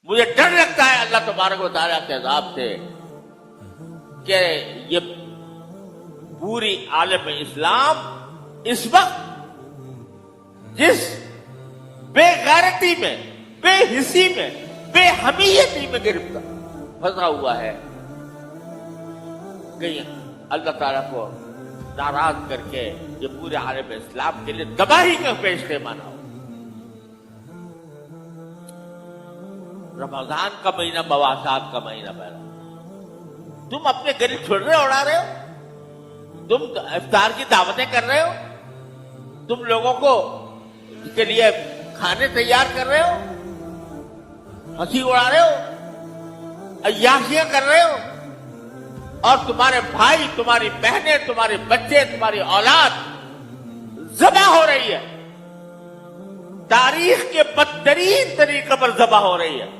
مجھے ڈر لگتا ہے اللہ تبارک و تعالیٰ کے عذاب سے کہ یہ پوری عالم اسلام اس وقت جس بے غیرتی میں، بے حسی میں، بے حمیتی میں گرفتار پھنسا ہوا ہے، کہیں اللہ تعالیٰ کو ناراض کر کے یہ پورے عالم اسلام کے لیے تباہی کا پیش پیمانہ ہو۔ رمضان کا مہینہ مواصلات کا مہینہ پہلا، تم اپنے غریب چھوڑنے اڑا رہے ہو، تم افطار کی دعوتیں کر رہے ہو، تم لوگوں کو کے لیے کھانے تیار کر رہے ہو، ہنسی اڑا رہے ہو، عیاشیاں کر رہے ہو، اور تمہارے بھائی، تمہاری بہنیں، تمہارے بچے، تمہاری اولاد ذبح ہو رہی ہے، تاریخ کے بدترین طریقے پر ذبح ہو رہی ہے۔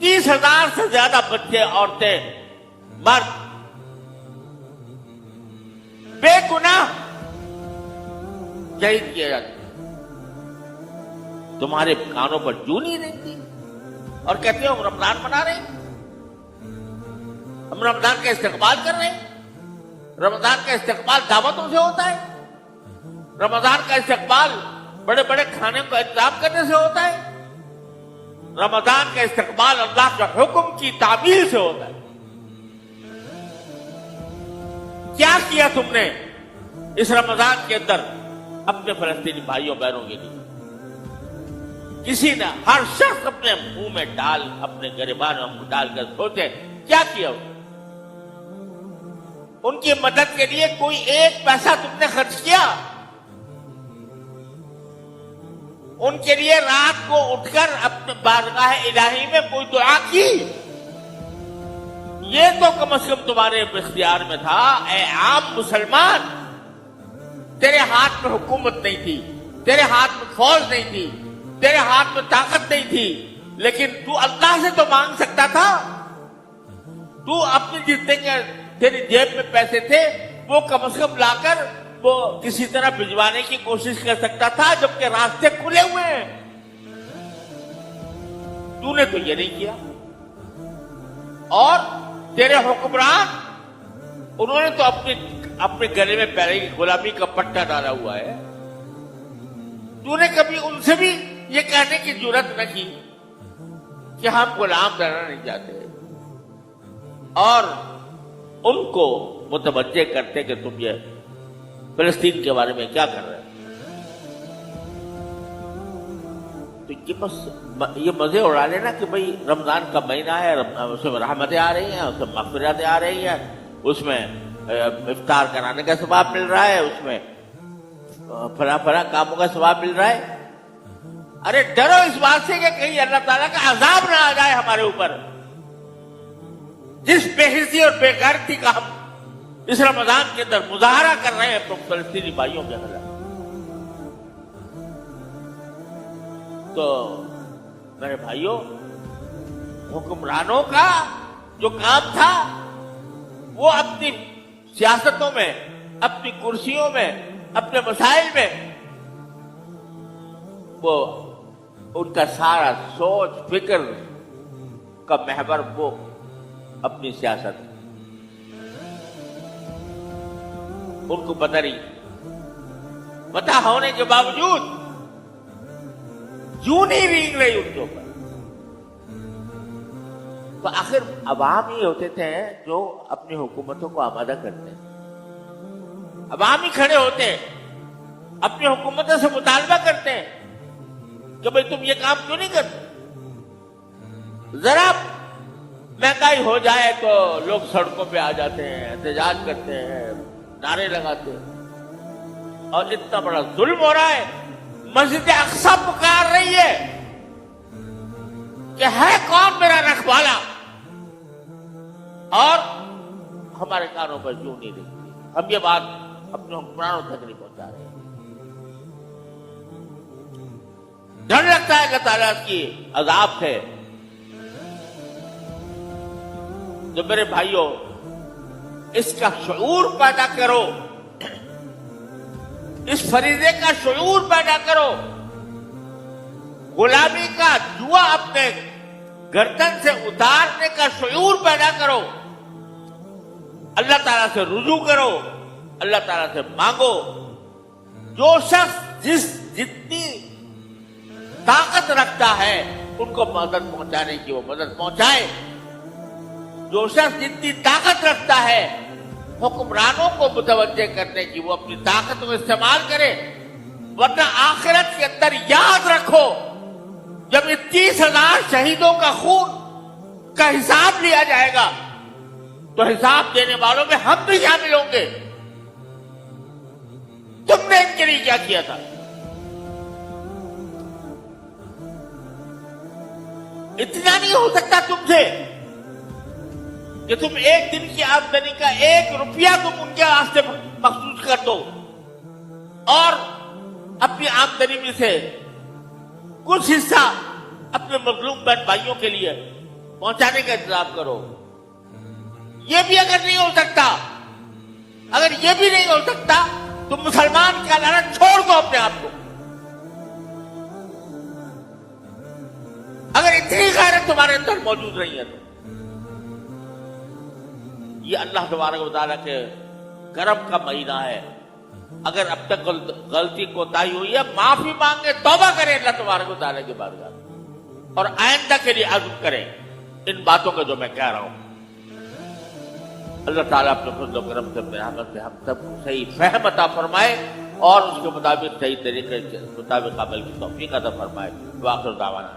30,000 سے زیادہ بچے، عورتیں، مرد بے گناہ شہید کیے جاتے ہیں، تمہارے کانوں پر جوں نہیں رہتی اور کہتے ہو ہم رمضان منا رہے ہیں، ہم رمضان کا استقبال کر رہے ہیں۔ رمضان کا استقبال دعوتوں سے ہوتا ہے، رمضان کا استقبال بڑے بڑے کھانے کا انتظام کرنے سے ہوتا ہے، رمضان کا استقبال اللہ کے حکم کی تعمیل سے ہوتا ہے۔ کیا کیا تم نے اس رمضان کے اندر اپنے فلسطینی بھائیوں بہنوں کے لیے؟ کسی نے، ہر شخص اپنے منہ میں ڈال، اپنے گریبانوں میں ڈال کر سوچے کیا کیا ان کی مدد کے لیے؟ کوئی ایک پیسہ تم نے خرچ کیا؟ ان کے لیے رات کو اٹھ کر اپنے بارگاہ الہی میں کوئی دعا کی؟ یہ تو کم از کم تمہارے اختیار میں تھا۔ اے عام مسلمان، تیرے ہاتھ میں حکومت نہیں تھی، تیرے ہاتھ میں فوج نہیں تھی، تیرے ہاتھ میں طاقت نہیں تھی، لیکن تو اللہ سے تو مانگ سکتا تھا۔ تو اپنی جتنے کے تیری جیب میں پیسے تھے وہ کم از کم لا کر وہ کسی طرح بھجوانے کی کوشش کر سکتا تھا، جبکہ راستے کھلے ہوئے ہیں۔ تو نے تو یہ نہیں کیا۔ اور تیرے حکمران، انہوں نے تو اپنے گلے میں پہلے ہی غلامی کا پٹا ڈالا ہوا ہے۔ تو نے کبھی ان سے بھی یہ کہنے کی جرات نہ کی کہ ہم غلام رہنا نہیں چاہتے، اور ان کو متوجہ کرتے کہ تم یہ فلسطین کے بارے میں کیا کر رہے ہیں۔ تو یہ بس یہ مزے اڑا لینا کہ بھئی رمضان کا مہینہ ہے، اس میں رحمتیں آ رہی ہیں، اس میں مغفرتیں آ رہی ہیں، اس میں افطار کرانے کا ثواب مل رہا ہے، اس میں فلاں فلاں کاموں کا ثواب مل رہا ہے۔ ارے ڈرو اس بات سے کہ کہیں اللہ تعالیٰ کا عذاب نہ آ جائے ہمارے اوپر، جس بے حسی اور بے غیرتی کا ہم اس رمضان کے اندر مظاہرہ کر رہے ہیں فلسطینی بھائیوں کے خلاف۔ تو میرے بھائیوں، حکمرانوں کا جو کام تھا وہ اپنی سیاستوں میں، اپنی کرسیوں میں، اپنے مسائل میں، وہ ان کا سارا سوچ فکر کا محور وہ اپنی سیاست، ان کو پتہ نہیں، پتہ ہونے کے باوجود یوں نہیں رینگ رہی ان کے اوپر۔ تو آخر عوام ہی ہوتے تھے جو اپنی حکومتوں کو آمادہ کرتے ہیں، عوام ہی کھڑے ہوتے ہیں، اپنی حکومتوں سے مطالبہ کرتے ہیں کہ بھئی تم یہ کام کیوں نہیں کرتے؟ ذرا مہنگائی ہو جائے تو لوگ سڑکوں پہ آ جاتے ہیں، احتجاج کرتے ہیں، نعرے لگاتے ہیں، اور اتنا بڑا ظلم ہو رہا ہے۔ مسجد اقصی پکار رہی ہے کہ ہے کون میرا رکھوالا، اور ہمارے کانوں پر جوں نہیں رہتی۔ ہم یہ بات اپنے حکمرانوں تک نہیں پہنچا رہے ہیں۔ ڈر لگتا ہے اللہ تعالیٰ کی عذاب سے۔ تو میرے بھائیوں، اس کا شعور پیدا کرو، اس فریضے کا شعور پیدا کرو، غلامی کا، دھواں اپنے گردن سے اتارنے کا شعور پیدا کرو، اللہ تعالیٰ سے رجوع کرو، اللہ تعالیٰ سے مانگو۔ جو شخص جتنی طاقت رکھتا ہے ان کو مدد پہنچانے کی وہ مدد پہنچائے، جو شخص جتنی طاقت رکھتا ہے حکمرانوں کو متوجہ کرنے کی وہ اپنی طاقت کو استعمال کرے، ورنہ آخرت کے اندر یاد رکھو جب 30,000 شہیدوں کا خون کا حساب لیا جائے گا تو حساب دینے والوں میں ہم بھی شامل ہوں گے۔ تم نے ان کے لیے کیا کیا تھا؟ اتنا نہیں ہو سکتا تم سے کہ تم ایک دن کی آمدنی کا 1 روپیہ تم ان کے واسطے مخصوص کر دو اور اپنی آمدنی میں سے کچھ حصہ اپنے مظلوم بہن بھائیوں کے لیے پہنچانے کا انتظام کرو۔ یہ بھی اگر نہیں ہو سکتا، اگر یہ بھی نہیں ہو سکتا تم مسلمان کا لڑنا چھوڑ دو اپنے آپ کو۔ اگر اتنی غیرت تمہارے اندر موجود نہیں ہے تو یہ اللہ تبارک و تعالیٰ کے کرم کا مہینہ ہے۔ اگر اب تک غلطی کوتاہی ہوئی ہے معافی مانگے، توبہ کریں اللہ تبارک و تعالیٰ کے بارگاہ میں، اور آئندہ کے لیے عزم کریں ان باتوں کا جو میں کہہ رہا ہوں۔ اللہ تعالیٰ اپنے فضل و کرم سے رحمت سے ہم سب کو صحیح فہم عطا فرمائے اور اس کے مطابق صحیح طریقے کے مطابق عمل کی توفیق عطا فرمائے۔ وآخر دعوانا